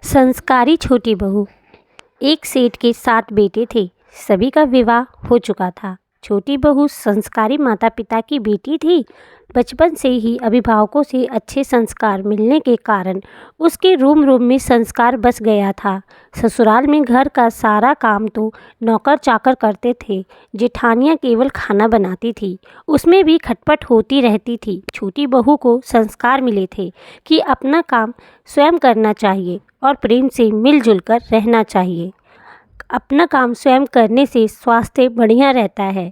संस्कारी छोटी बहू। एक सेठ के 7 बेटे थे। सभी का विवाह हो चुका था। छोटी बहू संस्कारी माता पिता की बेटी थी। बचपन से ही अभिभावकों से अच्छे संस्कार मिलने के कारण उसके रोम रोम में संस्कार बस गया था। ससुराल में घर का सारा काम तो नौकर चाकर करते थे। जेठानियाँ केवल खाना बनाती थी, उसमें भी खटपट होती रहती थी। छोटी बहू को संस्कार मिले थे कि अपना काम स्वयं करना चाहिए और प्रेम से मिलजुल कर रहना चाहिए। अपना काम स्वयं करने से स्वास्थ्य बढ़िया रहता है।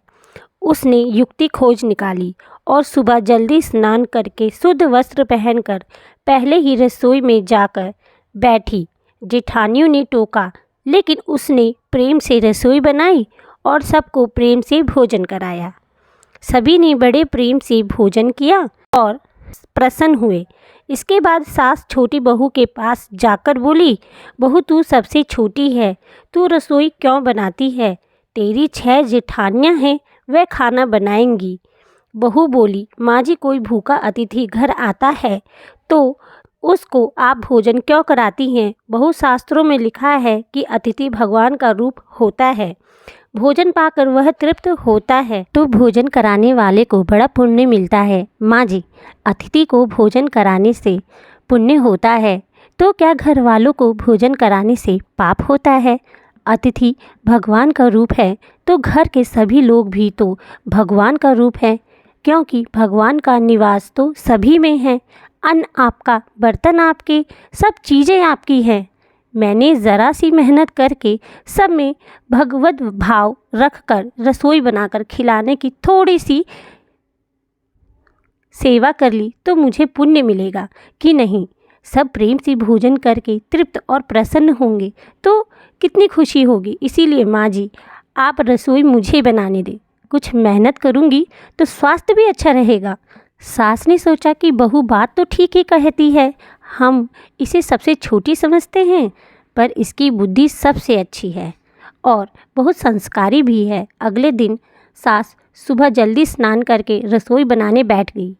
उसने युक्ति खोज निकाली और सुबह जल्दी स्नान करके शुद्ध वस्त्र पहनकर पहले ही रसोई में जाकर बैठी। जेठानियों ने टोका, लेकिन उसने प्रेम से रसोई बनाई और सबको प्रेम से भोजन कराया। सभी ने बड़े प्रेम से भोजन किया और प्रसन्न हुए। इसके बाद सास छोटी बहू के पास जाकर बोली, बहू तू सबसे छोटी है, तू रसोई क्यों बनाती है? तेरी 6 जेठानियाँ हैं, वह खाना बनाएंगी। बहू बोली, माँ जी कोई भूखा अतिथि घर आता है तो उसको आप भोजन क्यों कराती हैं? बहु शास्त्रों में लिखा है कि अतिथि भगवान का रूप होता है, भोजन पाकर वह तृप्त होता है तो भोजन कराने वाले को बड़ा पुण्य मिलता है। माँ जी, अतिथि को भोजन कराने से पुण्य होता है तो क्या घर वालों को भोजन कराने से पाप होता है? अतिथि भगवान का रूप है तो घर के सभी लोग भी तो भगवान का रूप है, क्योंकि भगवान का निवास तो सभी में है। अन्न आपका, बर्तन आपके, सब चीज़ें आपकी हैं। मैंने ज़रा सी मेहनत करके सब में भगवत भाव रखकर रसोई बनाकर खिलाने की थोड़ी सी सेवा कर ली तो मुझे पुण्य मिलेगा कि नहीं? सब प्रेम से भोजन करके तृप्त और प्रसन्न होंगे तो कितनी खुशी होगी। इसीलिए माँ जी आप रसोई मुझे बनाने दें, कुछ मेहनत करूँगी तो स्वास्थ्य भी अच्छा रहेगा। सास ने सोचा कि बहू बात तो ठीक ही कहती है, हम इसे सबसे छोटी समझते हैं पर इसकी बुद्धि सबसे अच्छी है और बहुत संस्कारी भी है। अगले दिन सास सुबह जल्दी स्नान करके रसोई बनाने बैठ गई।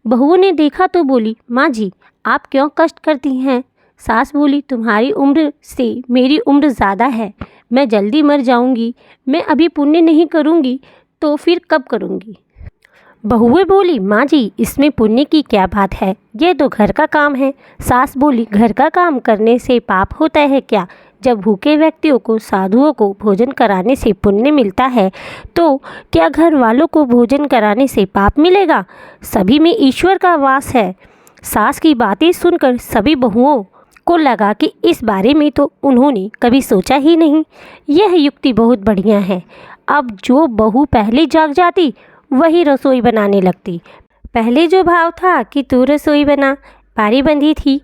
बहुओं ने देखा तो बोली, माँ जी आप क्यों कष्ट करती हैं? सास बोली, तुम्हारी उम्र से मेरी उम्र ज़्यादा है, मैं जल्दी मर जाऊंगी, मैं अभी पुण्य नहीं करूंगी तो फिर कब करूंगी? बहुएं बोली, माँ जी इसमें पुण्य की क्या बात है, यह तो घर का काम है। सास बोली, घर का काम करने से पाप होता है क्या? जब भूखे व्यक्तियों को, साधुओं को भोजन कराने से पुण्य मिलता है तो क्या घर वालों को भोजन कराने से पाप मिलेगा? सभी में ईश्वर का वास है। सास की बातें सुनकर सभी बहुओं को लगा कि इस बारे में तो उन्होंने कभी सोचा ही नहीं। यह युक्ति बहुत बढ़िया है। अब जो बहू पहले जाग जाती वही रसोई बनाने लगती। पहले जो भाव था कि तू रसोई बना, बारी बंधी थी,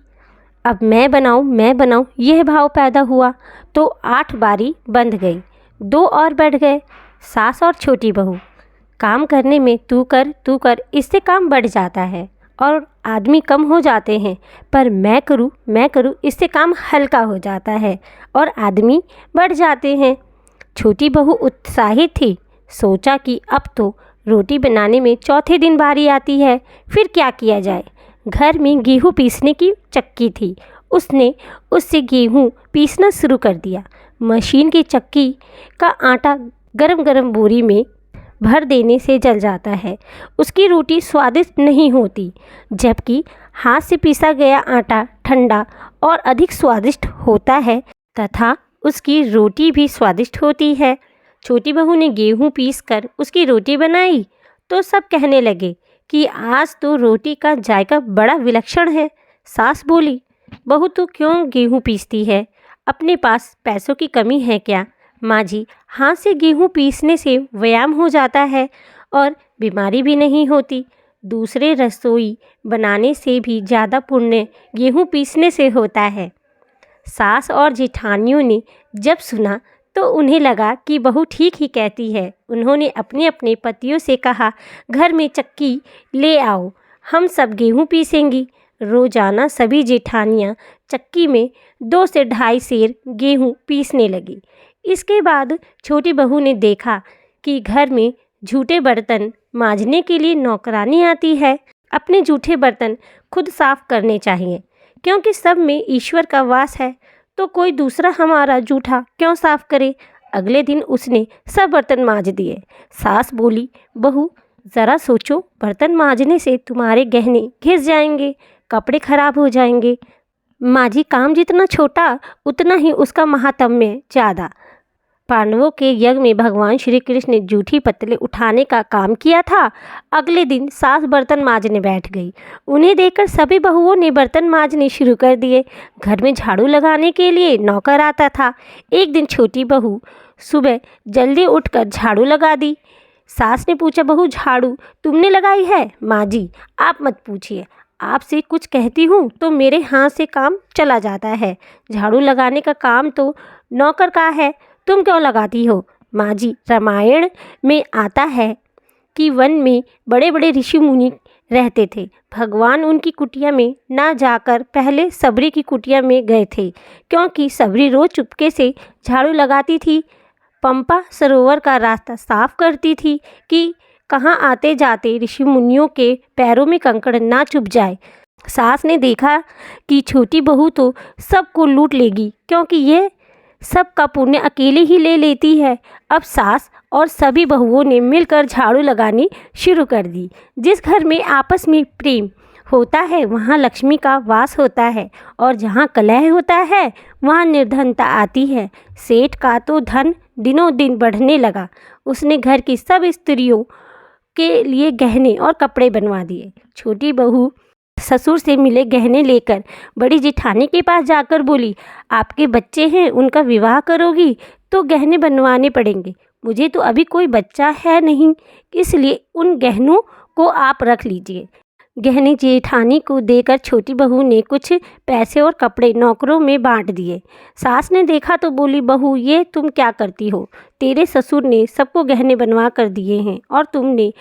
अब मैं बनाऊं यह भाव पैदा हुआ तो 8 बारी बंध गई, 2 और बढ़ गए। सास और छोटी बहू काम करने में तू कर इससे काम बढ़ जाता है और आदमी कम हो जाते हैं, पर मैं करूं इससे काम हल्का हो जाता है और आदमी बढ़ जाते हैं। छोटी बहू उत्साहित थी, सोचा कि अब तो रोटी बनाने में चौथे दिन बारी आती है, फिर क्या किया जाए। घर में गेहूँ पीसने की चक्की थी, उसने उससे गेहूँ पीसना शुरू कर दिया। मशीन की चक्की का आटा गरम गरम बोरी में भर देने से जल जाता है, उसकी रोटी स्वादिष्ट नहीं होती, जबकि हाथ से पीसा गया आटा ठंडा और अधिक स्वादिष्ट होता है तथा उसकी रोटी भी स्वादिष्ट होती है। छोटी बहू ने गेहूँ पीसकर उसकी रोटी बनाई तो सब कहने लगे कि आज तो रोटी का जायका बड़ा विलक्षण है। सास बोली, बहू तू क्यों गेहूँ पीसती है, अपने पास पैसों की कमी है क्या? माँ जी हाथ से गेहूँ पीसने से व्यायाम हो जाता है और बीमारी भी नहीं होती। दूसरे रसोई बनाने से भी ज़्यादा पुण्य गेहूँ पीसने से होता है। सास और जेठानियों ने जब सुना तो उन्हें लगा कि बहू ठीक ही कहती है। उन्होंने अपने अपने पतियों से कहा, घर में चक्की ले आओ, हम सब गेहूँ पीसेंगी। रोजाना सभी जेठानियाँ चक्की में 2 से 2.5 सेर गेहूँ पीसने लगी। इसके बाद छोटी बहू ने देखा कि घर में झूठे बर्तन मांजने के लिए नौकरानी आती है। अपने झूठे बर्तन खुद साफ करने चाहिए, क्योंकि सब में ईश्वर का वास है। तो कोई दूसरा हमारा जूठा क्यों साफ करे। अगले दिन उसने सब बर्तन मांज दिए। सास बोली, बहू ज़रा सोचो, बर्तन मांजने से तुम्हारे गहने घिस जाएंगे, कपड़े खराब हो जाएंगे। माँ जी, काम जितना छोटा उतना ही उसका महात्म्य ज़्यादा। पांडवों के यज्ञ में भगवान श्री कृष्ण ने जूठी पत्तलें उठाने का काम किया था। अगले दिन सास बर्तन मांजने बैठ गई। उन्हें देखकर सभी बहुओं ने बर्तन मांजने शुरू कर दिए। घर में झाड़ू लगाने के लिए नौकर आता था। एक दिन छोटी बहू सुबह जल्दी उठकर झाड़ू लगा दी। सास ने पूछा, बहू झाड़ू तुमने लगाई है? माँ जी, आप मत पूछिए, आपसे कुछ कहती हूँ तो मेरे हाथ से काम चला जाता है। झाड़ू लगाने का काम तो नौकर का है, तुम क्यों लगाती हो? माँ जी, रामायण में आता है कि वन में बड़े बड़े ऋषि मुनि रहते थे। भगवान उनकी कुटिया में ना जाकर पहले सबरी की कुटिया में गए थे, क्योंकि सबरी रोज चुपके से झाड़ू लगाती थी, पंपा सरोवर का रास्ता साफ करती थी कि कहाँ आते जाते ऋषि मुनियों के पैरों में कंकड़ ना चुभ जाए। सास ने देखा कि छोटी बहू तो सबको लूट लेगी, क्योंकि ये सब का पुण्य अकेले ही ले लेती है। अब सास और सभी बहुओं ने मिलकर झाड़ू लगानी शुरू कर दी। जिस घर में आपस में प्रेम होता है वहाँ लक्ष्मी का वास होता है, और जहाँ कलह होता है वहाँ निर्धनता आती है। सेठ का तो धन दिनों दिन बढ़ने लगा। उसने घर की सब स्त्रियों के लिए गहने और कपड़े बनवा दिए। छोटी बहू ससुर से मिले गहने लेकर बड़ी जेठानी के पास जाकर बोली, आपके बच्चे हैं, उनका विवाह करोगी तो गहने बनवाने पड़ेंगे। मुझे तो अभी कोई बच्चा है नहीं, इसलिए उन गहनों को आप रख लीजिए। गहने जेठानी को देकर छोटी बहू ने कुछ पैसे और कपड़े नौकरों में बांट दिए। सास ने देखा तो बोली, बहू ये तुम क्या करती हो? तेरे ससुर ने सबको गहने बनवा कर दिए हैं और तुमने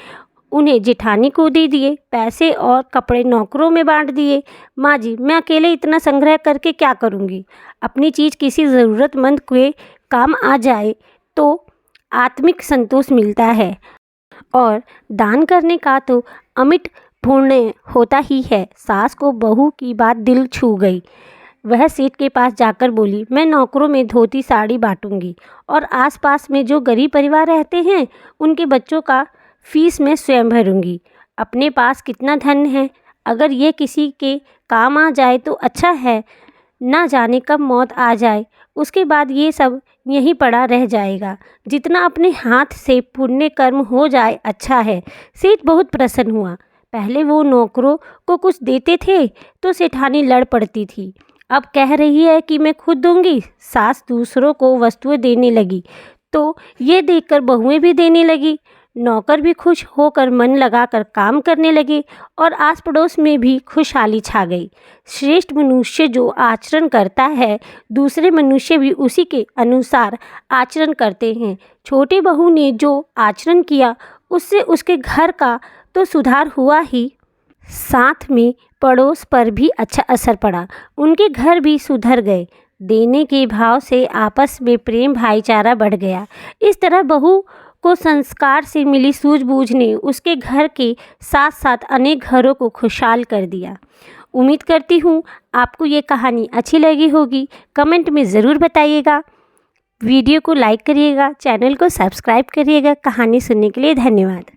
उन्हें जेठानी को दे दिए, पैसे और कपड़े नौकरों में बांट दिए। माँ जी, मैं अकेले इतना संग्रह करके क्या करूँगी? अपनी चीज़ किसी ज़रूरतमंद के काम आ जाए तो आत्मिक संतोष मिलता है, और दान करने का तो अमिट पुण्य होता ही है। सास को बहू की बात दिल छू गई। वह सेठ के पास जाकर बोली, मैं नौकरों में धोती साड़ी बांटूंगी और आसपास में जो गरीब परिवार रहते हैं उनके बच्चों का फीस मैं स्वयं भरूंगी। अपने पास कितना धन है, अगर ये किसी के काम आ जाए तो अच्छा है, ना जाने कब मौत आ जाए, उसके बाद ये सब यहीं पड़ा रह जाएगा। जितना अपने हाथ से पुण्य कर्म हो जाए अच्छा है। सेठ बहुत प्रसन्न हुआ। पहले वो नौकरों को कुछ देते थे तो सेठानी लड़ पड़ती थी, अब कह रही है कि मैं खुद दूंगी। सास दूसरों को वस्तुएं देने लगी तो ये देखकर बहुएं भी देने लगी। नौकर भी खुश होकर मन लगाकर काम करने लगे और आस पड़ोस में भी खुशहाली छा गई। श्रेष्ठ मनुष्य जो आचरण करता है, दूसरे मनुष्य भी उसी के अनुसार आचरण करते हैं। छोटी बहू ने जो आचरण किया उससे उसके घर का तो सुधार हुआ ही, साथ में पड़ोस पर भी अच्छा असर पड़ा। उनके घर भी सुधर गए। देने के भाव से आपस में प्रेम भाईचारा बढ़ गया। इस तरह बहू को संस्कार से मिली सूझबूझ ने उसके घर के साथ साथ अनेक घरों को खुशहाल कर दिया। उम्मीद करती हूँ आपको ये कहानी अच्छी लगी होगी। कमेंट में ज़रूर बताइएगा। वीडियो को लाइक करिएगा, चैनल को सब्सक्राइब करिएगा। कहानी सुनने के लिए धन्यवाद।